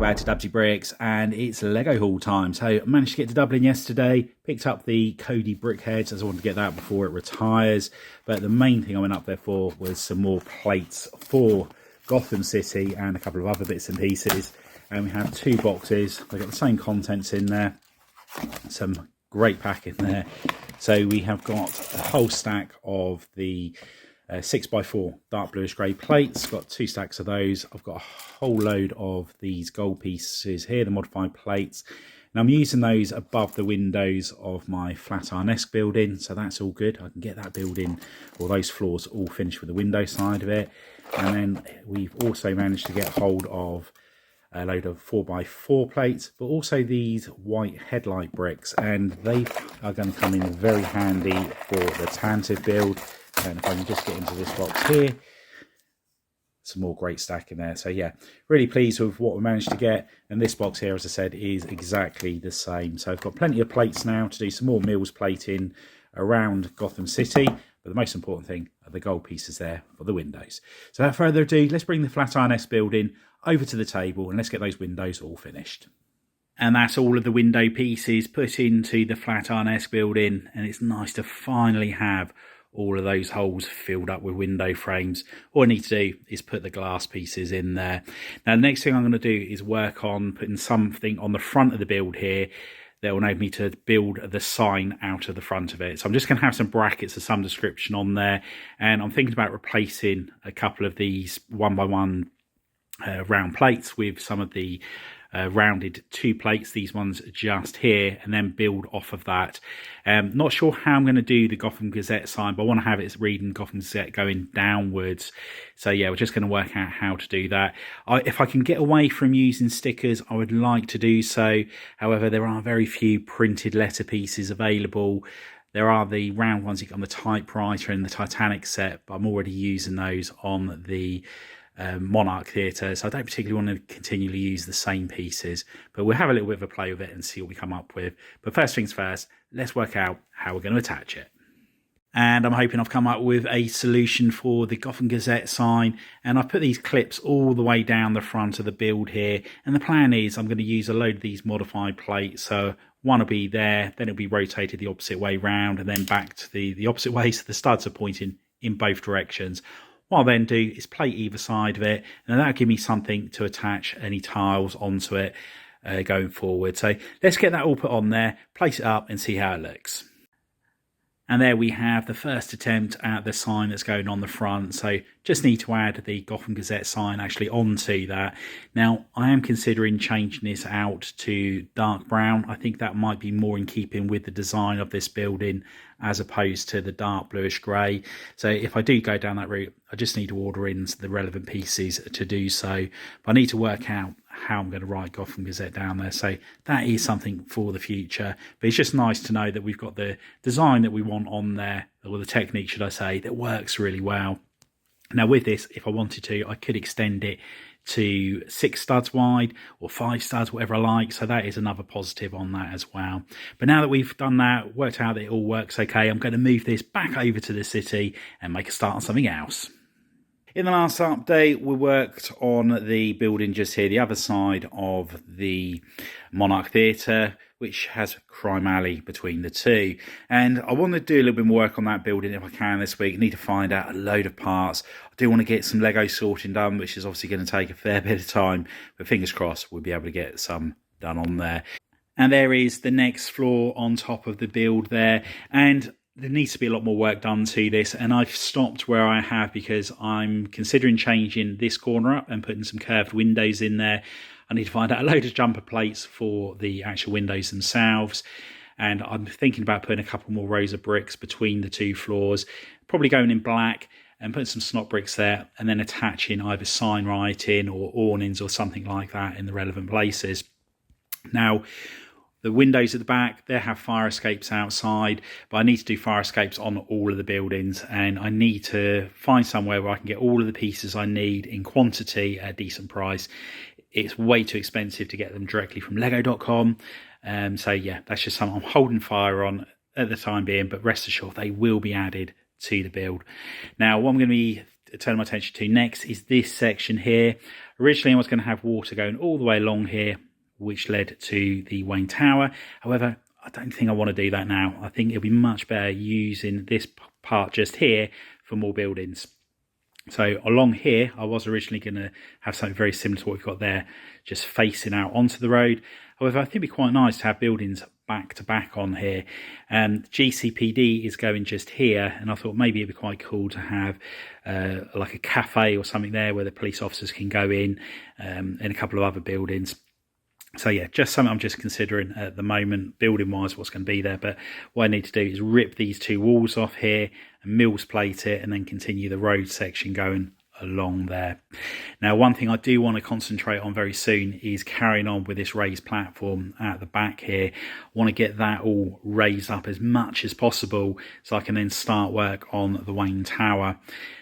welcome back to Dubbzi Bricks, and it's Lego haul time. So I managed to get to Dublin yesterday, picked up the Cody brickheads as I wanted to get that before it retires, but the main thing I went up there for was some more plates for Gotham City and a couple of other bits and pieces. And we have two boxes, they've got the same contents in there, some great pack in there. So we have got a whole stack of the 6x4 dark bluish grey plates, got two stacks of those. I've got a whole load of these gold pieces here, the modified plates. Now I'm using those above the windows of my Flat Ironesque building, so that's all good. I can get that building, or those floors, all finished with the window side of it. And then we've also managed to get hold of a load of 4x4 plates, but also these white headlight bricks, and they are going to come in very handy for the Tantive build. And if I can just get into this box here, some more great stack in there. So yeah, really pleased with what we managed to get. And this box here, as I said, is exactly the same. So I've got plenty of plates now to do some more Mills plating around Gotham City. But the most important thing are the gold pieces there for the windows. So without further ado, let's bring the Flat Ironesque building over to the table and let's get those windows all finished. And that's all of the window pieces put into the Flat Ironesque building. And it's nice to finally have all of those holes filled up with window frames. All I need to do is put the glass pieces in there. Now, the next thing I'm going to do is work on putting something on the front of the build here that will enable me to build the sign out of the front of it. So I'm just going to have some brackets of some description on there. And I'm thinking about replacing a couple of these 1x1 round plates with some of the rounded two plates, these ones just here, and then build off of that. Not sure how I'm going to do the Gotham Gazette sign, but I want to have it reading Gotham Gazette going downwards. So yeah, we're just going to work out how to do that. If I can get away from using stickers, I would like to do so. However, there are very few printed letter pieces available. There are the round ones you get on the typewriter and the Titanic set, but I'm already using those on the Monarch Theatre, so I don't particularly want to continually use the same pieces, but we'll have a little bit of a play with it and see what we come up with. But first things first, let's work out how we're going to attach it. And I'm hoping I've come up with a solution for the Gotham Gazette sign, and I've put these clips all the way down the front of the build here, and the plan is I'm going to use a load of these modified plates. So one will be there, then it'll be rotated the opposite way round, and then back to the opposite way, so the studs are pointing in both directions. What I'll then do is plate either side of it, and that'll give me something to attach any tiles onto it going forward. So let's get that all put on there, place it up and see how it looks. And there we have the first attempt at the sign that's going on the front. So just need to add the Gotham Gazette sign actually onto that. Now, I am considering changing this out to dark brown. I think that might be more in keeping with the design of this building as opposed to the dark bluish grey. So if I do go down that route, I just need to order in the relevant pieces to do so. But I need to work out how I'm going to write Gotham Gazette down there. So that is something for the future. But it's just nice to know that we've got the design that we want on there, or the technique, should I say, that works really well. Now with this, if I wanted to, I could extend it to 6 studs wide or 5 studs, whatever I like. So that is another positive on that as well. But now that we've done that, worked out that it all works okay, I'm going to move this back over to the city and make a start on something else. In the last update, we worked on the building just here, the other side of the Monarch Theatre, which has Crime Alley between the two. And I want to do a little bit more work on that building if I can this week. I need to find out a load of parts. I do want to get some Lego sorting done, which is obviously going to take a fair bit of time. But fingers crossed, we'll be able to get some done on there. And there is the next floor on top of the build there. And there needs to be a lot more work done to this, and I've stopped where I have because I'm considering changing this corner up and putting some curved windows in there. I need to find out a load of jumper plates for the actual windows themselves, and I'm thinking about putting a couple more rows of bricks between the two floors, probably going in black and putting some snot bricks there, and then attaching either sign writing or awnings or something like that in the relevant places. Now, the windows at the back, they have fire escapes outside, but I need to do fire escapes on all of the buildings, and I need to find somewhere where I can get all of the pieces I need in quantity at a decent price. It's way too expensive to get them directly from lego.com. So yeah, that's just something I'm holding fire on at the time being, but rest assured they will be added to the build. Now, what I'm going to be turn my attention to next is this section here. Originally I was going to have water going all the way along here, which led to the Wayne Tower. However, I don't think I want to do that now. I think it'll be much better using this part just here for more buildings. So along here, I was originally going to have something very similar to what we've got there, just facing out onto the road. However, I think it'd be quite nice to have buildings back to back on here. GCPD is going just here, and I thought maybe it'd be quite cool to have like a cafe or something there where the police officers can go in, and a couple of other buildings. So yeah, just something I'm just considering at the moment, building wise, what's going to be there. But what I need to do is rip these two walls off here and Mills plate it, and then continue the road section going along there. Now, one thing I do want to concentrate on very soon is carrying on with this raised platform at the back here. I want to get that all raised up as much as possible so I can then start work on the Wayne Tower.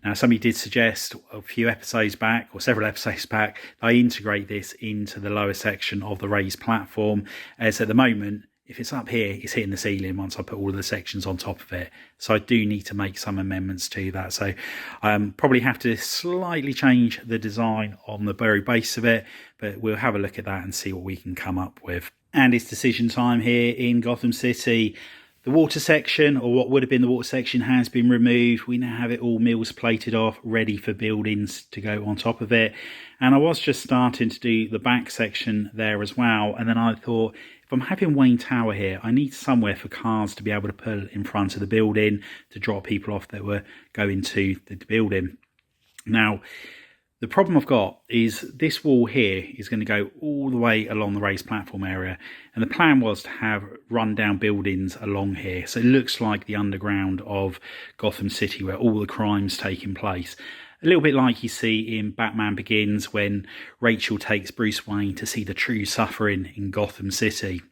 Now, somebody did suggest a few episodes back, or several episodes back, I integrate this into the lower section of the raised platform, as at the moment, if it's up here, it's hitting the ceiling once I put all of the sections on top of it. So I do need to make some amendments to that. So I probably have to slightly change the design on the very base of it, but we'll have a look at that and see what we can come up with. And it's decision time here in Gotham City. The water section, or what would have been the water section, has been removed. We now have it all Mills plated off, ready for buildings to go on top of it. And I was just starting to do the back section there as well. And then I thought, if I'm having Wayne Tower here, I need somewhere for cars to be able to pull in front of the building to drop people off that were going to the building. Now, the problem I've got is this wall here is going to go all the way along the raised platform area. And the plan was to have run down buildings along here. So it looks like the underground of Gotham City where all the crime's taking place. A little bit like you see in Batman Begins when Rachel takes Bruce Wayne to see the true suffering in Gotham City.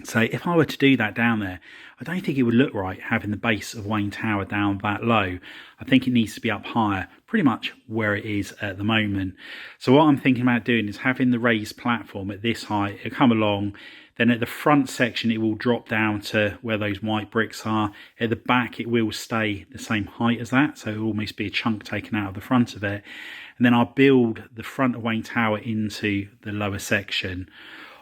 So if I were to do that down there, I don't think it would look right having the base of Wayne Tower down that low. I think it needs to be up higher, pretty much where it is at the moment. So what I'm thinking about doing is having the raised platform at this height. It'll come along, then at the front section it will drop down to where those white bricks are. At the back it will stay the same height as that, so it'll almost be a chunk taken out of the front of it. And then I'll build the front of Wayne Tower into the lower section.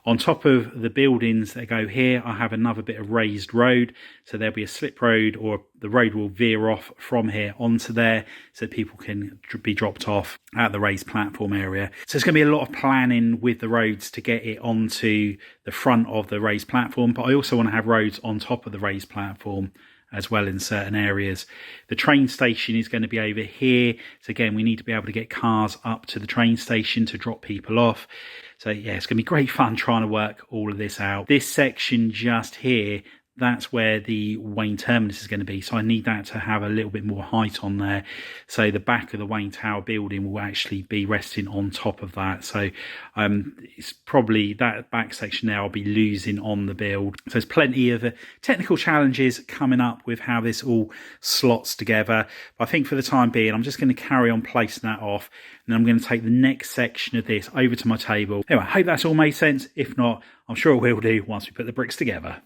On top of the buildings that go here, I have another bit of raised road. So there'll be a slip road, or the road will veer off from here onto there so people can be dropped off at the raised platform area. So there's going to be a lot of planning with the roads to get it onto the front of the raised platform. But I also want to have roads on top of the raised platform as well in certain areas. The train station is going to be over here. So again, we need to be able to get cars up to the train station to drop people off. So yeah, it's going to be great fun trying to work all of this out. This section just here, that's where the Wayne Terminus is going to be. So I need that to have a little bit more height on there. So the back of the Wayne Tower building will actually be resting on top of that. So it's probably that back section there I'll be losing on the build. So there's plenty of technical challenges coming up with how this all slots together. But I think for the time being, I'm just going to carry on placing that off. And I'm going to take the next section of this over to my table. Anyway, I hope that's all made sense. If not, I'm sure it will do once we put the bricks together.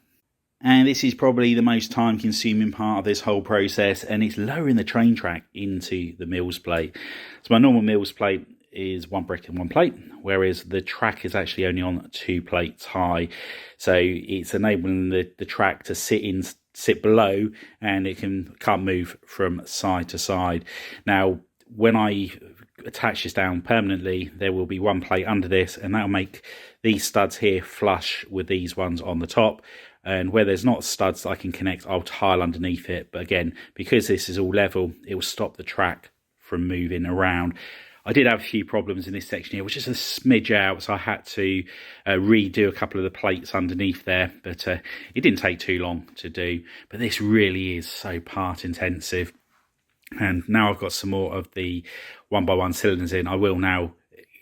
And this is probably the most time-consuming part of this whole process, and it's lowering the train track into the Mills plate. So my normal Mills plate is one brick and one plate, whereas the track is actually only on 2 plates high. So it's enabling the track to sit below, and it can't move from side to side. Now, when I attach this down permanently, there will be one plate under this, and that'll make these studs here flush with these ones on the top. And where there's not studs that I can connect, I'll tile underneath it. But again, because this is all level, it will stop the track from moving around. I did have a few problems in this section here, which is a smidge out, so I had to redo a couple of the plates underneath there. But it didn't take too long to do. But this really is so part intensive. And now I've got some more of the 1x1 cylinders in, I will now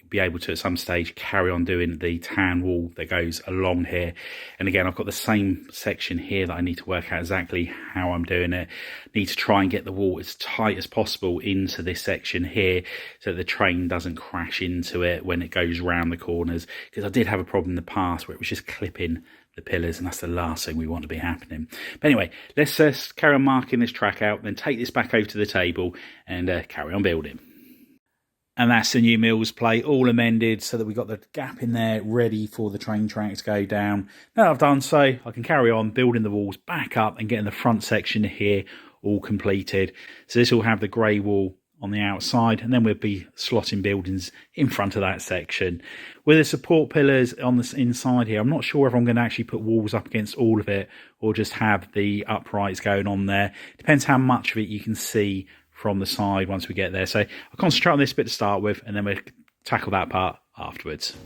be able to at some stage carry on doing the tan wall that goes along here. And again, I've got the same section here that I need to work out exactly how I'm doing it. Need to try and get the wall as tight as possible into this section here so that the train doesn't crash into it when it goes round the corners, because I did have a problem in the past where it was just clipping the pillars, and that's the last thing we want to be happening. But anyway, let's carry on marking this track out, then take this back over to the table and carry on building. And that's the new Mills plate, all amended so that we've got the gap in there ready for the train track to go down. Now I've done so, I can carry on building the walls back up and getting the front section here all completed. So this will have the grey wall on the outside, and then we'll be slotting buildings in front of that section. With the support pillars on the inside here, I'm not sure if I'm going to actually put walls up against all of it or just have the uprights going on there. Depends how much of it you can see from the side once we get there. So I'll concentrate on this bit to start with, and then we'll tackle that part afterwards.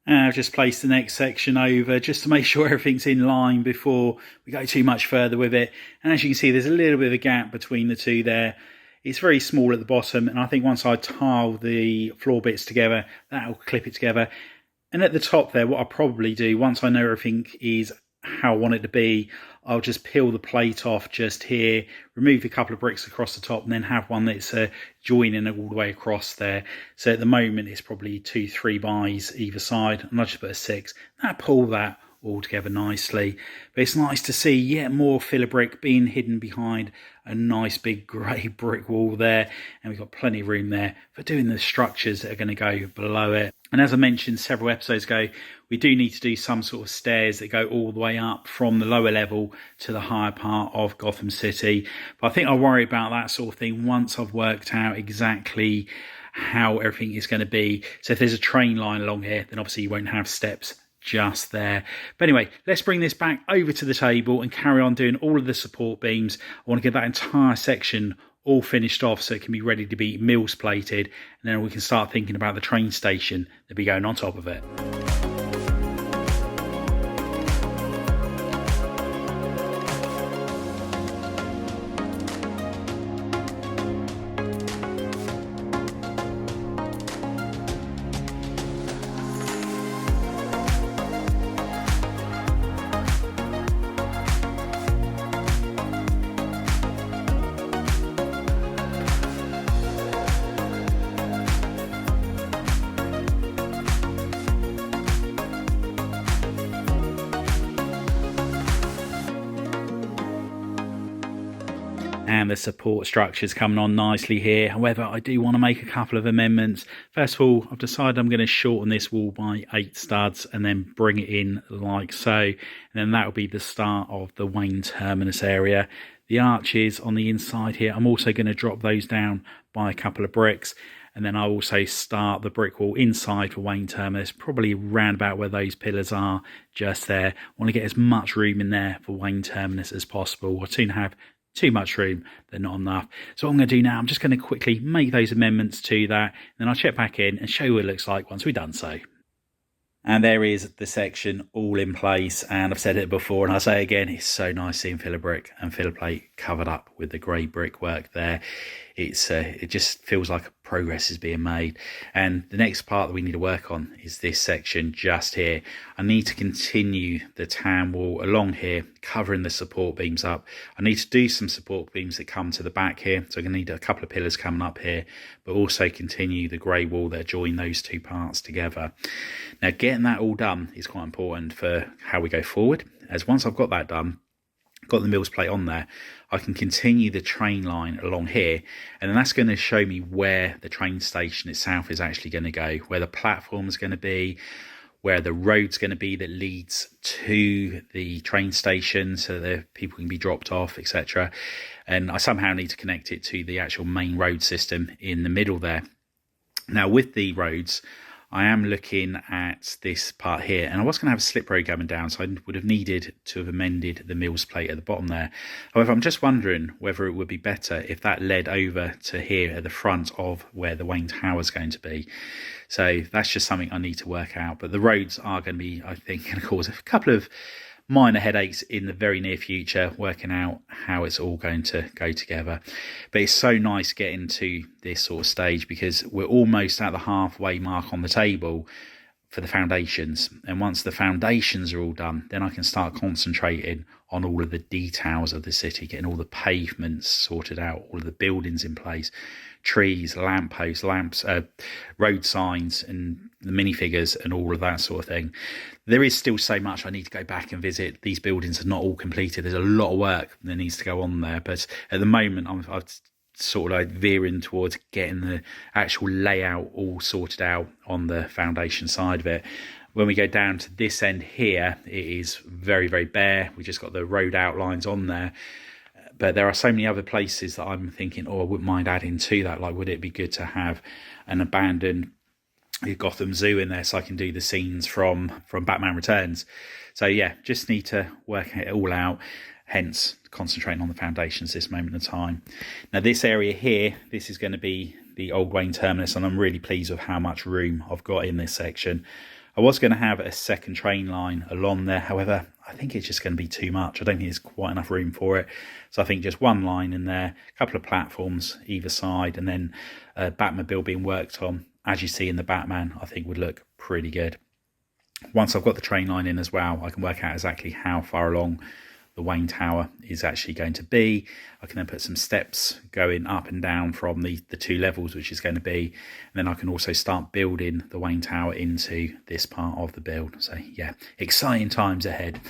I've just placed the next section over just to make sure everything's in line before we go too much further with it. And as you can see, there's a little bit of a gap between the two there. It's very small at the bottom, and I think once I tile the floor bits together, that'll clip it together. And at the top there, what I'll probably do, once I know everything is how I want it to be, I'll just peel the plate off just here, remove a couple of bricks across the top, and then have one that's joining it all the way across there. So at the moment it's probably 2-3 bys either side, and I'll just put a 6. That'll pull that all together nicely. But it's nice to see yet more filler brick being hidden behind a nice big grey brick wall there, and we've got plenty of room there for doing the structures that are going to go below it. And as I mentioned several episodes ago, we do need to do some sort of stairs that go all the way up from the lower level to the higher part of Gotham City. But I think I'll worry about that sort of thing once I've worked out exactly how everything is going to be. So if there's a train line along here, then obviously you won't have steps just there. But anyway, let's bring this back over to the table and carry on doing all of the support beams. I want to get that entire section all finished off so it can be ready to be Mills plated, and then we can start thinking about the train station that'll be going on top of it. And the support structure's coming on nicely here. However, I do want to make a couple of amendments. First of all, I've decided I'm going to shorten this wall by 8 studs and then bring it in like so. And then that will be the start of the Wayne Terminus area. The arches on the inside here, I'm also going to drop those down by a couple of bricks. And then I'll also start the brick wall inside for Wayne Terminus, probably round about where those pillars are, just there. I want to get as much room in there for Wayne Terminus as possible. I soon have too much room, they're not enough. So what I'm going to do now, I'm just going to quickly make those amendments to that, and then I'll check back in and show you what it looks like once we've done so. And there is the section all in place, and I've said it before and I'll say it again, it's so nice seeing filler brick and filler plate covered up with the grey brickwork there. It just feels like progress is being made. And the next part that we need to work on is this section just here. I need to continue the tan wall along here, covering the support beams up. I need to do some support beams that come to the back here, so I'm going to need a couple of pillars coming up here, but also continue the grey wall that join those two parts together. Now getting that all done is quite important for how we go forward, as once I've got that done, got the Mills plate on there, I can continue the train line along here, and then that's going to show me where the train station itself is actually going to go, where the platform is going to be, where the road's going to be that leads to the train station so that people can be dropped off, etc. And I somehow need to connect it to the actual main road system in the middle there. Now, with the roads, I am looking at this part here, and I was going to have a slip road coming down, so I would have needed to have amended the mills plate at the bottom there. However, I'm just wondering whether it would be better if that led over to here at the front of where the Wayne Tower is going to be. So that's just something I need to work out. But the roads are going to be, I think, going to cause a couple of minor headaches in the very near future, working out how it's all going to go together. But it's so nice getting to this sort of stage, because we're almost at the halfway mark on the table for the foundations, and once the foundations are all done, then I can start concentrating on all of the details of the city, getting all the pavements sorted out, all of the buildings in place, trees, lampposts, lamps, road signs, and the minifigures and all of that sort of thing. There is still so much I need to go back and visit. These buildings are not all completed. There's a lot of work that needs to go on there, but at the moment I've sort of like veering towards getting the actual layout all sorted out on the foundation side of it. When we go down to this end here, it is very, very bare. We just got the road outlines on there. But there are so many other places that I'm thinking, oh, I wouldn't mind adding to that. Like, would it be good to have an abandoned Gotham Zoo in there so I can do the scenes from Batman Returns? So yeah, just need to work it all out. Hence, concentrating on the foundations this moment of time. Now, this area here, this is going to be the old Wayne Terminus, and I'm really pleased with how much room I've got in this section. I was going to have a second train line along there. However, I think it's just going to be too much. I don't think there's quite enough room for it. So I think just one line in there, a couple of platforms either side, and then a Batmobile being worked on, as you see in the Batman, I think would look pretty good. Once I've got the train line in as well, I can work out exactly how far along the Wayne Tower is actually going to be. I can then put some steps going up and down from the two levels, which is going to be, and then I can also start building the Wayne Tower into this part of the build. So yeah, exciting times ahead.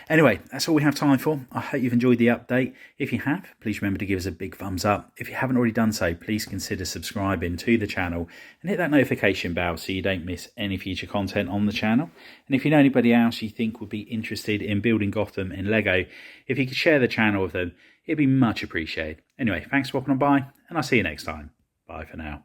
Anyway, that's all we have time for. I hope you've enjoyed the update. If you have, please remember to give us a big thumbs up. If you haven't already done so, please consider subscribing to the channel and hit that notification bell so you don't miss any future content on the channel. And if you know anybody else you think would be interested in building Gotham in Lego, if you could share the channel with them, it'd be much appreciated. Anyway, thanks for walking on by, and I'll see you next time. Bye for now.